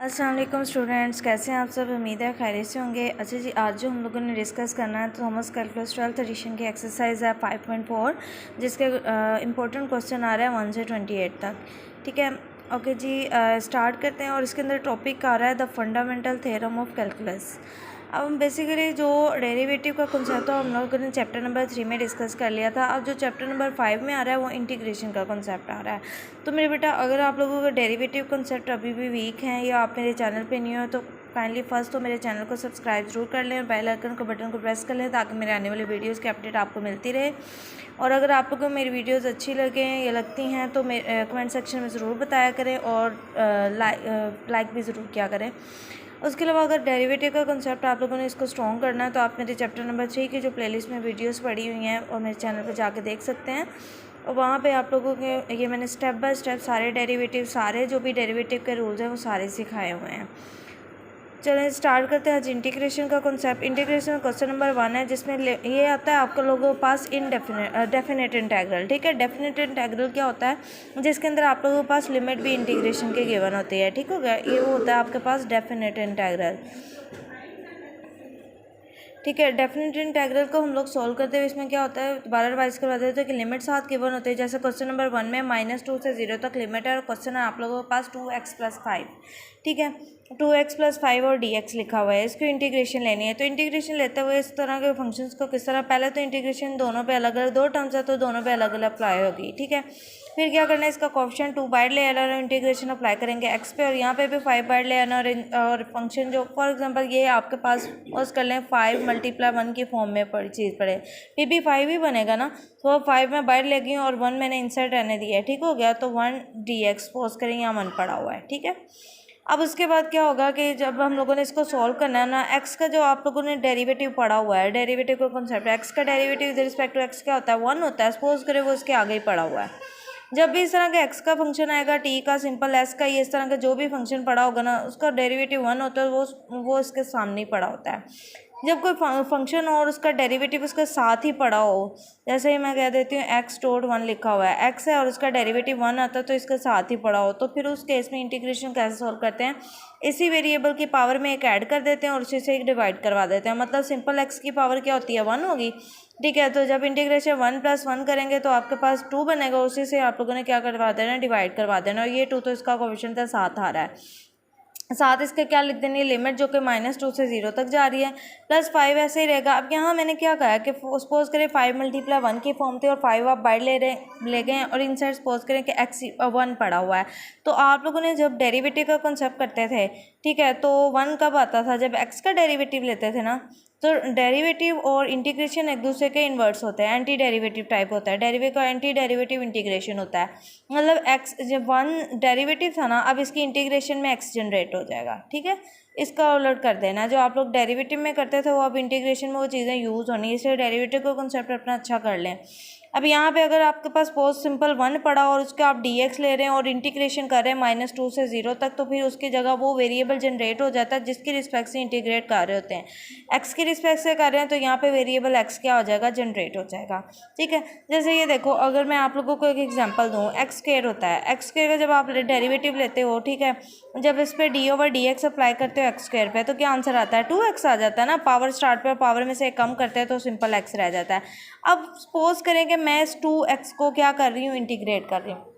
अस्सलाम वालेकुम स्टूडेंट्स, कैसे हैं आप सब। उम्मीद है खैरियत से होंगे। अच्छा जी, आज जो हम लोगों ने डिस्कस करना है थॉमस कैलकुलस 12th एडिशन की एक्सरसाइज है 5.4, जिसके इंपॉर्टेंट क्वेश्चन आ रहा है 1 से 28 तक। ठीक है, ओके जी, स्टार्ट करते हैं। और इसके अंदर टॉपिक आ रहा है the fundamental theorem of calculus. अब हम बेसिकली जो डेरिवेटिव का कॉन्सेप्ट है हम लोगों ने चैप्टर नंबर 3 में डिस्कस कर लिया था। अब जो चैप्टर नंबर 5 में आ रहा है वो इंटीग्रेशन का कॉन्सेप्ट आ रहा है। तो मेरे बेटा, अगर आप लोगों का डेरिवेटिव कॉन्सेप्ट अभी भी वीक हैं या आप मेरे चैनल पे नहीं हो, तो काइंडली फर्स्ट तो मेरे चैनल को सब्सक्राइब जरूर कर लें और बेल आइकन को बटन को प्रेस कर लें ताकि मेरे आने वाले वीडियोज़ की अपडेट आपको मिलती रहे। और अगर आप लोगों को मेरी वीडियोज़ अच्छी लगें या लगती हैं तो कमेंट सेक्शन में ज़रूर बताया करें और लाइक भी ज़रूर किया करें। उसके अलावा अगर डेरिवेटिव का कंसेप्ट आप लोगों ने इसको स्ट्रॉन्ग करना है तो आप मेरे चैप्टर नंबर 3 की जो प्लेलिस्ट में वीडियोस पड़ी हुई हैं और मेरे चैनल पर जाके देख सकते हैं। और वहाँ पे आप लोगों के ये मैंने स्टेप बाय स्टेप सारे डेरिवेटिव, सारे जो भी डेरिवेटिव के रूल्स हैं वो सारे सिखाए हुए हैं। चलें स्टार्ट करते हैं आज इंटीग्रेशन का कॉन्सेप्ट। इंटीग्रेशन क्वेश्चन नंबर 1 है, जिसमें ये आता है आपके लोगों के पास डेफिनेट इंटेग्रल। ठीक है, डेफिनेट इंटेग्रल क्या होता है, जिसके अंदर आप लोगों के पास लिमिट भी इंटीग्रेशन के गिवन होती है। ठीक हो गया, ये वो होता है आपके पास डेफिनेट इंटेग्रल। ठीक है, डेफिनेट इंटेग्रल को हम लोग सॉल्व करते हुए इसमें क्या होता है, दोबारा रिवाइज करवा देते हैं कि लिमिट साथ गिवन होते हैं। जैसे क्वेश्चन नंबर 1 में -2 से 0 तक लिमिट है और क्वेश्चन है आप लोगों के पास 2x+5। ठीक है, 2x+5 और dx लिखा हुआ है, इसको इंटीग्रेशन लेनी है। तो इंटीग्रेशन लेते हुए इस तरह के फंक्शंस को किस तरह, पहले तो इंटीग्रेशन दोनों पे अलग अलग, दो टर्म्स है तो दोनों पे अलग अलग अप्लाई होगी। ठीक है, फिर क्या करना है, इसका कोएफिशिएंट 2 बाइट ले आना और इंटीग्रेशन अप्लाई करेंगे x पे, और यहाँ पे भी 5 बाइट ले आना और फंक्शन जो फॉर एग्जांपल ये आपके पास उस कर लें 5 × 1 की फॉर्म में चीज़ पड़े, फिर भी 5 ही बनेगा ना। तो 5 में बाइट ले गई और 1 मैंने इंसर्ट रहने दिया है। ठीक हो गया, तो 1 dx पोज करें, यहाँ 1 पड़ा हुआ है। ठीक है, अब उसके बाद क्या होगा कि जब हम लोगों ने इसको सॉल्व करना है ना, x का जो आप लोगों ने डेरिवेटिव पढ़ा हुआ है, डेरिवेटिव का कॉन्सेप्ट, x का derivative with respect to x क्या होता है, 1 होता है। सपोज करें वो इसके आगे ही पड़ा हुआ है। जब भी इस तरह का x का फंक्शन आएगा, t का, सिंपल s का, ये इस तरह का जो भी फंक्शन पड़ा होगा ना, उसका डेरिवेटिव 1 होता है, वो इसके सामने ही पड़ा होता है। जब कोई फंक्शन और उसका डेरिवेटिव उसके साथ ही पड़ा हो, जैसे ही मैं कह देती हूँ x.1 लिखा हुआ है, x है और उसका डेरिवेटिव 1 आता है तो इसके साथ ही पड़ा हो, तो फिर उस केस में इंटीग्रेशन कैसे सॉल्व करते हैं, इसी वेरिएबल की पावर में एक ऐड कर देते हैं और उसी से एक डिवाइड करवा देते हैं। मतलब सिंपल x की पावर क्या होती है, 1 होगी। ठीक है, तो जब इंटीग्रेशन 1 + 1 करेंगे तो आपके पास 2 बनेगा, उसी से आप लोगों ने क्या करवा देना, डिवाइड करवा देना। और ये 2 तो इसका कोएफिशिएंट है, साथ आ रहा है। साथ इसके क्या लिख देनी है, लिमिट जो कि -2 से 0 तक जा रही है, +5 ऐसे ही रहेगा। अब यहाँ मैंने क्या कहा कि सपोज करें 5 × 1 की फॉर्म थी और 5 आप बाइट ले गए और इनसाइड सपोज करें कि x1 पड़ा हुआ है। तो आप लोगों ने जब डेरिवेटिव का कॉन्सेप्ट करते थे, ठीक है, तो 1 कब आता था, जब x का डेरिवेटिव लेते थे ना। तो डेरिवेटिव और इंटीग्रेशन एक दूसरे के इन्वर्स होते हैं, एंटी डेरिवेटिव टाइप होता है। डेरिवेटिव का एंटी डेरिवेटिव इंटीग्रेशन होता है। मतलब x जब 1 डेरिवेटिव था ना, अब इसकी इंटीग्रेशन में x जनरेट हो जाएगा। ठीक है, इसका उलट कर देना, जो आप लोग डेरिवेटिव में करते थे वो अब इंटीग्रेशन में वो चीज़ें यूज़ होनी, इसलिए डेरिवेटिव का कॉन्सेप्ट अपना अच्छा कर लें। अब यहाँ पे अगर आपके पास पोस्ट सिंपल 1 पड़ा और उसका आप dx ले रहे हैं और इंटीग्रेशन कर रहे हैं -2 से 0 तक, तो फिर उसकी जगह वो वेरिएबल जनरेट हो जाता है जिसकी रिस्पेक्ट से इंटीग्रेट कर रहे होते हैं। x की रिस्पेक्ट से कर रहे हैं तो यहाँ पे वेरिएबल x क्या हो जाएगा, जनरेट हो जाएगा। ठीक है, जैसे ये देखो, अगर मैं आप लोगों को एक एग्जांपल दूँ, x² होता है, x² का जब आप डेरिवेटिव लेते हो, ठीक है, जब इस पर d/dx अप्लाई करते हो x² पे, तो क्या आंसर आता है, 2x आ जाता है ना। पावर स्टार्ट पे पावर में से कम करते हैं तो सिंपल x रह जाता है। अब सपोज करें कि मैं इस 2x को क्या कर रही हूँ, इंटीग्रेट कर रही हूँ।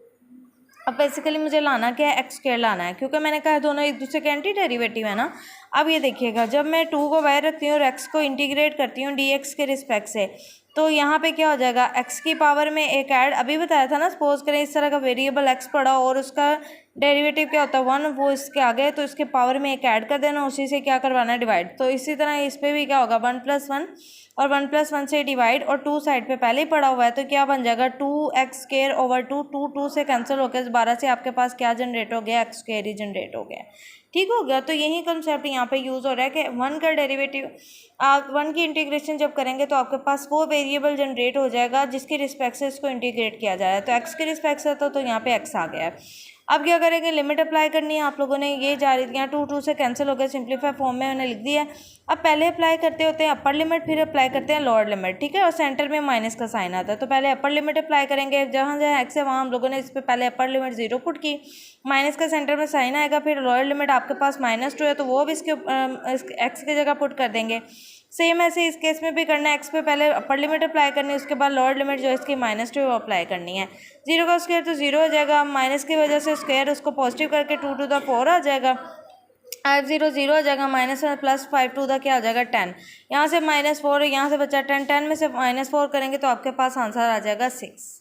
अब बेसिकली मुझे लाना क्या है, x² लाना है, क्योंकि मैंने कहा दोनों एक दूसरे के एंटी डेरिवेटिव है ना। अब ये देखिएगा, जब मैं 2 को बाहर रखती हूँ और x को इंटीग्रेट करती हूँ dx के रिस्पेक्ट से, तो यहाँ पे क्या हो जाएगा, x की पावर में एक ऐड, अभी बताया था ना, सपोज करें इस तरह का वेरिएबल x पड़ा और उसका डेरिवेटिव क्या होता है 1, वो इसके आगे, तो इसके पावर में एक ऐड कर देना, उसी से क्या करवाना है, डिवाइड। तो इसी तरह इस पर भी क्या होगा, 1 + 1 और 1 + 1 से डिवाइड, और 2 साइड पे पहले ही पड़ा हुआ है तो क्या बन जाएगा, 2x²/2, 2 से कैंसिल होकर 12 से आपके पास क्या जनरेट हो गया, x² ही जनरेट हो गया। ठीक हो गया, तो यही कंसेप्ट यहाँ पे यूज़ हो रहा है कि 1 का डेरिवेटिव, आप 1 की इंटीग्रेशन जब करेंगे तो आपके पास वो वेरिएबल जनरेट हो जाएगा जिसके रिस्पेक्ट से इसको इंटीग्रेट किया जा रहा है। तो x के रिस्पेक्ट से तो यहाँ पे x आ गया है। अब क्या करेंगे, लिमिट अप्लाई करनी है आप लोगों ने, ये जा रही यहाँ 2 से कैंसिल हो गया, सिंप्लीफाई फॉर्म में मैंने लिख दिया है। अब पहले अप्लाई करते होते हैं अपर लिमिट, फिर अप्लाई करते हैं लोअर लिमिट, ठीक है, और सेंटर में माइनस का साइन आता है। तो पहले अपर लिमिट अप्लाई करेंगे, जहाँ जहाँ एक्स है वहाँ हम लोगों ने इस पर पहले अपर लिमिट 0 पुट की, माइनस का सेंटर में साइन आएगा, फिर लोअर लिमिट आपके पास -2 है तो वो भी इसके एक्स की जगह पुट कर देंगे। सेम ऐसे इस केस में भी करना है, एक्स पे पहले अपर लिमिट अप्लाई करनी है, उसके बाद लोअर लिमिट जो है इसकी -2 वो अप्लाई करनी है। 0 का स्क्वायर तो 0 हो जाएगा, माइनस की वजह से स्क्वायर उसको पॉजिटिव करके 2⁴ आ जाएगा, 5 0 हो जाएगा, -1 + 5 2 क्या हो जाएगा 10, यहाँ से -4 यहाँ से बचा 10, 10 में से -4 करेंगे तो आपके पास आंसर आ जाएगा 6।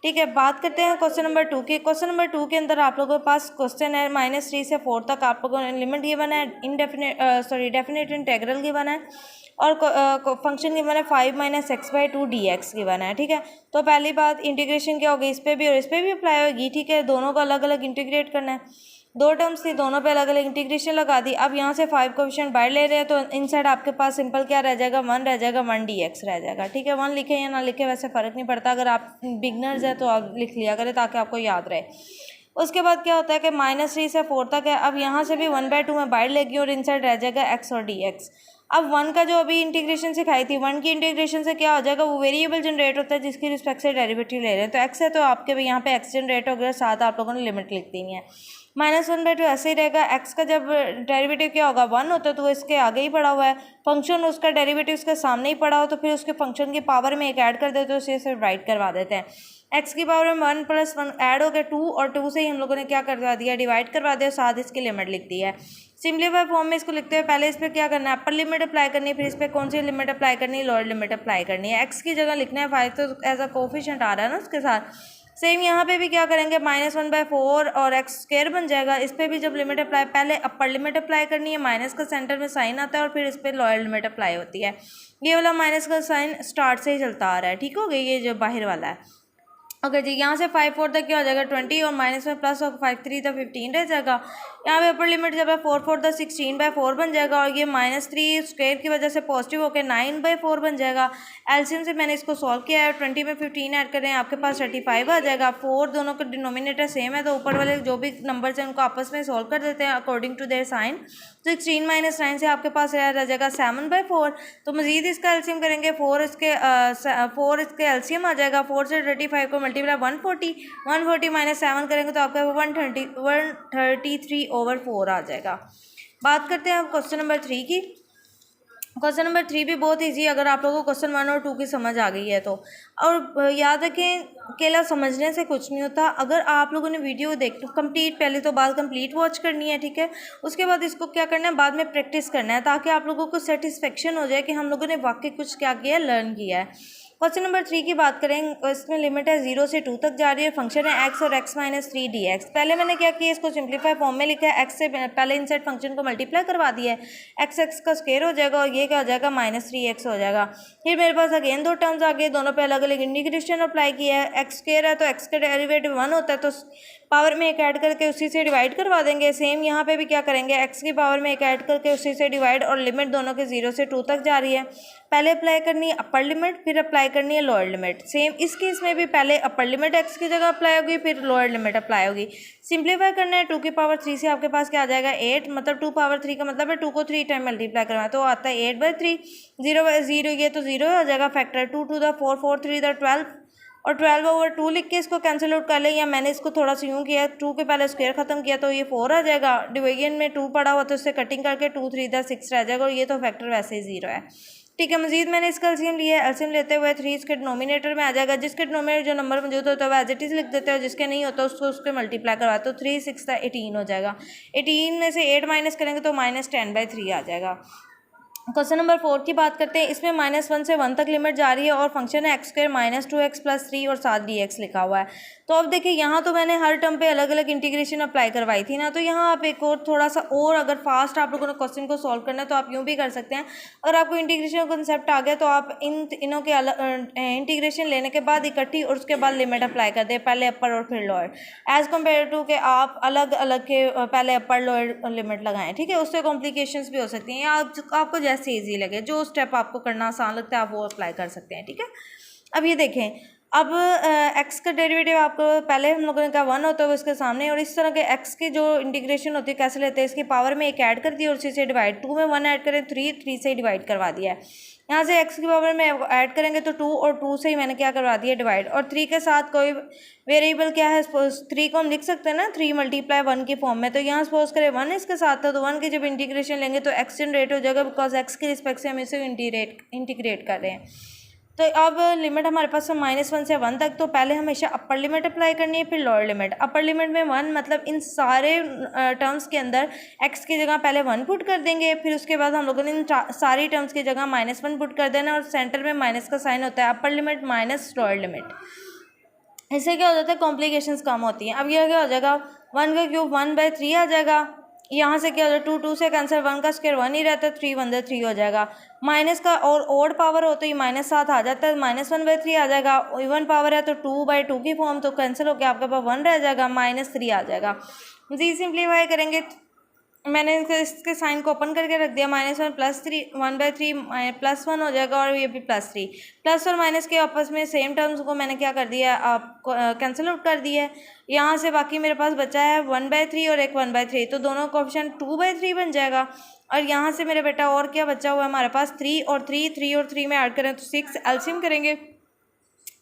ठीक है, बात करते हैं क्वेश्चन नंबर 2 की। क्वेश्चन नंबर 2 के अंदर आप लोगों के पास क्वेश्चन है -3 से 4 तक आप लोगों ने लिमिट गिवन है, डेफिनेट इंटेग्रल गिवन है, और फंक्शन गिवन है 5 - x/2 dx गिवन है। ठीक है, तो पहली बात इंटीग्रेशन क्या होगी, इस पर भी और इस पर भी अप्लाई होगी। ठीक है, दोनों को अलग अलग इंटीग्रेट करना है, 2 टर्म्स थी, दोनों पे अलग अलग इंटीग्रेशन लगा दी। अब यहाँ से 5 कोएफिशिएंट बाहर ले रहे हैं तो इनसाइड आपके पास सिंपल क्या रह जाएगा, 1 रह जाएगा, 1 dx रह जाएगा। ठीक है, 1 लिखे या ना लिखे वैसे फ़र्क नहीं पड़ता, अगर आप बिगनर्स हैं तो आप लिख लिया करें ताकि आपको याद रहे। उसके बाद क्या होता है कि -3 से 4 तक है, अब यहाँ से भी 1/2 में बाहर लेगी और इनसाइड रह जाएगा x और dx। अब 1 का जो अभी इंटीग्रेशन सिखाई थी, 1 की इंटीग्रेशन से क्या हो जाएगा, वो वेरिएबल जनरेट होता है जिसकी रिस्पेक्ट से डेरिवेटिव ले रहे हैं। तो x है तो आपके भी यहाँ पे x जनरेट हो गया, साथ आप लोगों ने लिमिट लिख देनी है। -1/2 ऐसे ही रहेगा, x का जब डेरिवेटिव क्या होगा 1 होता है तो वो इसके आगे ही पड़ा हुआ है, फंक्शन उसका डेरिवेटिव उसके सामने ही पड़ा हो तो फिर उसके फंक्शन की पावर में एक ऐड कर देते हैं, उसे राइट करवा देते हैं। x की पावर में 1 + 1 ऐड हो गया 2, और 2 से ही हम लोगों ने क्या करवा दिया, डिवाइड करवा दिया, साथ इसकी लिमिट लिख दी है। सिंपलीफाई फॉर्म में इसको लिखते हैं, पहले इस पर क्या करना है, अपर लिमिट अप्लाई करनी है, फिर इस पर कौन सी लिमिट अप्लाई करनी है, लोअर लिमिट अप्लाई करनी है। x की जगह लिखना है 5, तो एज अ कोफिशिएंट आ रहा है ना उसके साथ। सेम यहाँ पे भी क्या करेंगे, -1/4 और x² बन जाएगा। इस पर भी जब लिमिट अप्लाई, पहले अपर लिमिट अप्लाई करनी है, माइनस का सेंटर में साइन आता है और फिर इस पर लोअर लिमिट अप्लाई होती है। ये वाला माइनस का साइन स्टार्ट से ही चलता आ रहा है, ठीक हो गया, ये जो बाहर वाला है। ओके जी, यहाँ से 5 4 तक क्या हो जाएगा 20, और माइनस में प्लस और 5 3 तक 15 रह जाएगा। यहाँ पे अपर लिमिट जब है 4 4 तक 16/4 बन जाएगा, और ये -3 स्क्वायर की वजह से पॉजिटिव होकर 9/4 बन जाएगा। एलसीएम से मैंने इसको सॉल्व किया है, 20 में 15 ऐड करें आपके पास 35 आ जाएगा। 4 दोनों का डिनोमिनेटर सेम है तो ऊपर वाले जो भी नंबर्स हैं उनको आपस में सॉल्व कर देते हैं अकॉर्डिंग टू देयर साइन। 16 - 9 से आपके पास रह जाएगा 7/4। तो मजीद इसका एलसीएम करेंगे, 4 इसके एलसीएम आ जाएगा, 4 से 35 को मल्टीप्लाई 140 -7 करेंगे तो आपका 133/4 आ जाएगा। बात करते हैं अब क्वेश्चन नंबर 3 की। क्वेश्चन नंबर 3 भी बहुत इजी, अगर आप लोगों को क्वेश्चन 1 और 2 की समझ आ गई है तो। और याद रखें, अकेला समझने से कुछ नहीं होता, अगर आप लोगों ने वीडियो देख कंप्लीट, पहले तो बात कंप्लीट वॉच करनी है, ठीक है, उसके बाद इसको क्या करना है, बाद में प्रैक्टिस करना है, ताकि आप लोगों को सेटिस्फेक्शन हो जाए कि हम लोगों ने वाकई कुछ क्या किया है, लर्न किया है। क्वेश्चन नंबर 3 की बात करें, इसमें लिमिट है 0 से 2 तक जा रही है, फंक्शन है x और x - 3 dx। पहले मैंने क्या किया, इसको सिंप्लीफाई फॉर्म में लिखा है, x से पहले इनसाइड फंक्शन को मल्टीप्लाई करवा दिया है, x का स्क्वायर हो जाएगा और ये क्या हो जाएगा -3x हो जाएगा। फिर मेरे पास अगेन 2 टर्म्स आ गए, दोनों पे अलग अलग इंटीग्रेशन अप्लाई किया है। x² है तो x का डेरिवेटिव 1 होता है तो पावर में एक ऐड करके उसी से डिवाइड करवा देंगे। सेम यहाँ पे भी क्या करेंगे, x की पावर में एक ऐड करके उसी से डिवाइड, और लिमिट दोनों के 0 से 2 तक जा रही है। पहले अप्लाई करनी है अपर लिमिट, फिर अप्लाई करनी है लोअर लिमिट। सेम इस केस में भी पहले अपर लिमिट x की जगह अप्लाई होगी, फिर लोअर लिमिट अप्लाई होगी। सिंप्लीफाई करना है, 2 की पावर 3 से आपके पास क्या आ जाएगा 8, मतलब 2 पावर 3 का मतलब है 2 को 3 टाइम मल्टीप्लाई करना है तो आता है 8/3। 0/0 ये तो 0 हो जाएगा फैक्टर, 2 2 द 4 4 3 द 12, और 12/2 लिख के इसको कैंसिल आउट कर लें, या मैंने इसको थोड़ा सा यूँ किया, 2 के पहले स्क्वायर खत्म किया तो ये 4 आ जाएगा। डिवीजन में 2 पड़ा हुआ तो उससे कटिंग करके 2 3 द 6 रह जाएगा, और ये तो फैक्टर वैसे ही 0 है। ठीक है, मजीद मैंने इसका एलसीएम लिया है, एलसीएम लेते हुए 3 इसके डिनोमिनेटर में आ जाएगा, जिसके डिनोमिनेटर जो नंबर मौजूद होता है वो एज इट इज़ लिख देते हैं, जिसके नहीं होता उसको उसके मल्टीप्लाई करवाते तो 3 6 18 हो जाएगा। 18 में से 8 माइनस करेंगे तो -10/3 आ जाएगा। क्वेश्चन नंबर 4 की बात करते हैं, इसमें -1 से 1 तक लिमिट जा रही है और फंक्शन है x² -2x + 3 और साथ dx लिखा हुआ है। तो अब देखिए, यहाँ तो मैंने हर टर्म पे अलग अलग इंटीग्रेशन अप्लाई करवाई थी ना, तो यहाँ आप एक और थोड़ा सा और अगर फास्ट आप लोगों ने क्वेश्चन को सॉल्व करना है तो आप यूँ भी कर सकते हैं। अगर आपको इंटीग्रेशन कंसेप्ट आ गया तो आप इनों के इंटीग्रेशन लेने के बाद इकट्ठी और उसके बाद लिमिट अप्लाई कर दें, पहले अपर और फिर लोअर, एज़ कम्पेयर टू के आप अलग अलग के पहले अपर लोअर लिमिट लगाएं। ठीक है, उससे कॉम्प्लिकेशंस भी हो सकती हैं, या आपको जैसे ईजी लगे, जो स्टेप आपको करना आसान लगता है आप वो अप्लाई कर सकते हैं। ठीक है, अब ये देखें, अब एक्स का डेरिवेटिव आपको पहले हम लोगों ने कहा 1 होता है उसके सामने, और इस तरह के एक्स की जो इंटीग्रेशन होती है कैसे लेते हैं, इसकी पावर में एक ऐड कर दिया और उसी से डिवाइड, 2 में 1 ऐड करें 3 से डिवाइड करवा दिया है। यहाँ से एक्स की पावर में ऐड करेंगे तो 2 और 2 से ही मैंने क्या करवा दिया डिवाइड, और 3 के साथ कोई वेरिएबल क्या है, सपोज 3 को हम लिख सकते हैं ना 3 × 1 की फॉर्म में, तो यहाँ सपोज करें 1 इसके साथ था तो 1 की जब इंटीग्रेशन लेंगे तो एक्स जनरेट हो जाएगा, बिकॉज एक्स के रिस्पेक्ट से हम इसे इंटीग्रेट कर रहे हैं। तो अब लिमिट हमारे पास है -1 से 1 तक, तो पहले हमेशा अपर लिमिट अप्लाई करनी है, फिर लोअर लिमिट। अपर लिमिट में 1 मतलब इन सारे टर्म्स के अंदर x की जगह पहले 1 पुट कर देंगे, फिर उसके बाद हम लोगों ने इन सारी टर्म्स की जगह -1 पुट कर देना, और सेंटर में माइनस का साइन होता है, upper limit minus lower limit. इससे क्या हो जाता है, कॉम्प्लिकेशंस कम होती हैं। अब यह क्या हो जाएगा, 1 का क्यूब 1/3 आ जाएगा, यहाँ से क्या हो जाएगा 2 से कैंसिल, 1 का स्क्वायर 1 ही रहता है, 3 1/3 हो जाएगा। माइनस का और ओड पावर हो तो ये -7 आ जाता है, -1/3 आ जाएगा। इवन पावर है तो 2/2 की फॉर्म, तो कैंसिल होकर आपके पास 1 रह जाएगा, -3 आ जाएगा। जी सिंप्लीफाई करेंगे, मैंने इसके साइन को ओपन करके रख दिया, -1 +3 1/3 +1 हो जाएगा, और ये भी +3, प्लस और माइनस के आपस में सेम टर्म्स को मैंने क्या कर दिया, आपको कैंसिल आउट कर दिया है। यहाँ से बाकी मेरे पास बचा है 1/3 और एक 1/3, तो दोनों कोएफिशिएंट 2/3 बन जाएगा। और यहाँ से मेरे बेटा और क्या बचा हुआ है हमारे पास, 3 और 3 में ऐड करें तो 6, एलसीएम करेंगे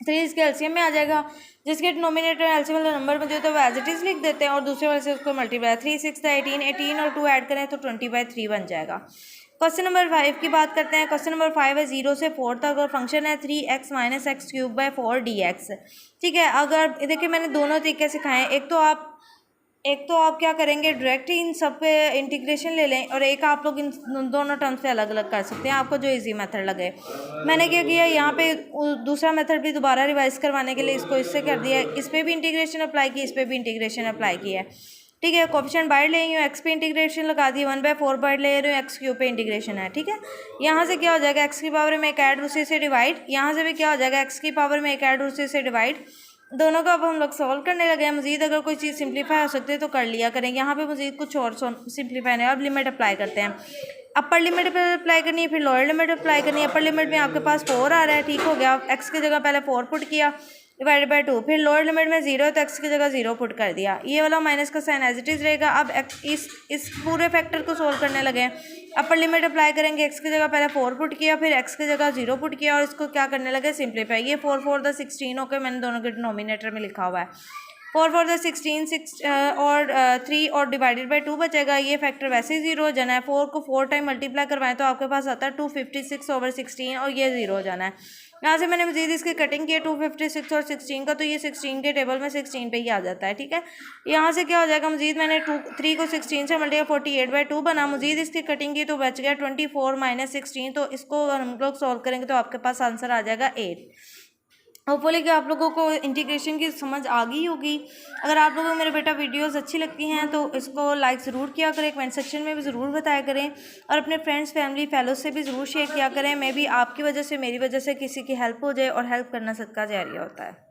3 इसके एलसीएम में आ जाएगा, जिसके डिनोमिनेटर एलसीएम वाला नंबर में जो तो वो एज इट इज़ लिख देते हैं, और दूसरे वाले से उसको मल्टीप्लाई, 3 6 18 और 2 ऐड करें तो 20/3 बन जाएगा। क्वेश्चन नंबर 5 की बात करते हैं। क्वेश्चन नंबर 5 है 0 से 4 तक, और फंक्शन है 3x - x³ dx। ठीक है, अगर देखिए मैंने दोनों तरीके सिखाए हैं, एक तो आप क्या करेंगे, डायरेक्ट इन सब पे इंटीग्रेशन ले लें, और एक आप लोग इन दोनों टर्म्स पे अलग अलग कर सकते हैं, आपको जो इजी मेथड लगे। मैंने क्या किया, यहाँ पे दूसरा मेथड भी दोबारा रिवाइज करवाने के लिए इसको इससे कर दिया, इस पर भी इंटीग्रेशन अप्लाई की, इस पर भी इंटीग्रेशन अप्लाई किया है। ठीक है, कोएफिशिएंट बाहर ले रही हूँ, एक्स पे इंटीग्रेशन लगा दी, 1/4 बाहर ले रही हूँ, x³ पे इंटीग्रेशन है। ठीक है, यहाँ से क्या हो जाएगा, x की पावर में एक ऐड उसी से डिवाइड, यहाँ से भी क्या हो जाएगा, x की पावर में एक ऐड उसी से डिवाइड। दोनों को अब हम लोग सॉल्व करने लगे हैं। मजीद अगर कोई चीज़ सिंप्लीफाई हो सकती है तो कर लिया करें, यहाँ पे मजीद कुछ और सिंप्लीफाई नहीं। अब लिमिट अप्लाई करते हैं, अपर लिमिट पर अप्लाई करनी है, फिर लोअर लिमिट अप्लाई करनी है। अपर लिमिट में आपके पास 4 आ रहा है, ठीक हो गया, एक्स की जगह पहले 4 पुट किया, /2, फिर लोअर लिमिट में 0 है तो एक्स की जगह 0 पुट कर दिया, ये वाला माइनस का साइन एज इट इज़ रहेगा। अब इस पूरे फैक्टर को सोल्व करने लगे हैं, अपर लिमिट अप्लाई करेंगे, एक्स की जगह पहले 4 पुट किया, फिर एक्स की जगह 0 पुट किया, और इसको क्या करने लगे, सिंप्लीफाई। ये 4 4 द 16 होकर मैंने दोनों के डिनोमिनेटर में लिखा हुआ है, 4 4 द 16 6 और 3 और /2 बचेगा। ये फैक्टर वैसे ही 0 हो जाना है, 4 को 4 टाइम मल्टीप्लाई करवाएं तो आपके पास आता है 256/16, और ये 0 हो जाना है। यहाँ से मैंने मजीद इसकी कटिंग की है 256 और 16 का, तो ये 16 के टेबल में 16 पे ही आ जाता है। ठीक है, यहाँ से क्या हो जाएगा, मजीद मैंने 3 को 16 से मल्टीप्लाई 48/2 बना, मजीद इसकी कटिंग की तो बच गया 24 - 16, तो इसको हम लोग सॉल्व करेंगे तो आपके पास आंसर आ जाएगा 8। होपफुली कि आप लोगों को इंटीग्रेशन की समझ आ गई होगी। अगर आप लोगों को मेरे बेटा वीडियोस अच्छी लगती हैं तो इसको लाइक ज़रूर किया करें, कमेंट सेक्शन में भी ज़रूर बताया करें, और अपने फ्रेंड्स फैमिली फेलोज से भी ज़रूर शेयर किया करें। मे बी आपकी वजह से मेरी वजह से किसी की हेल्प हो जाए, और हेल्प करना सदका जारिया होता है।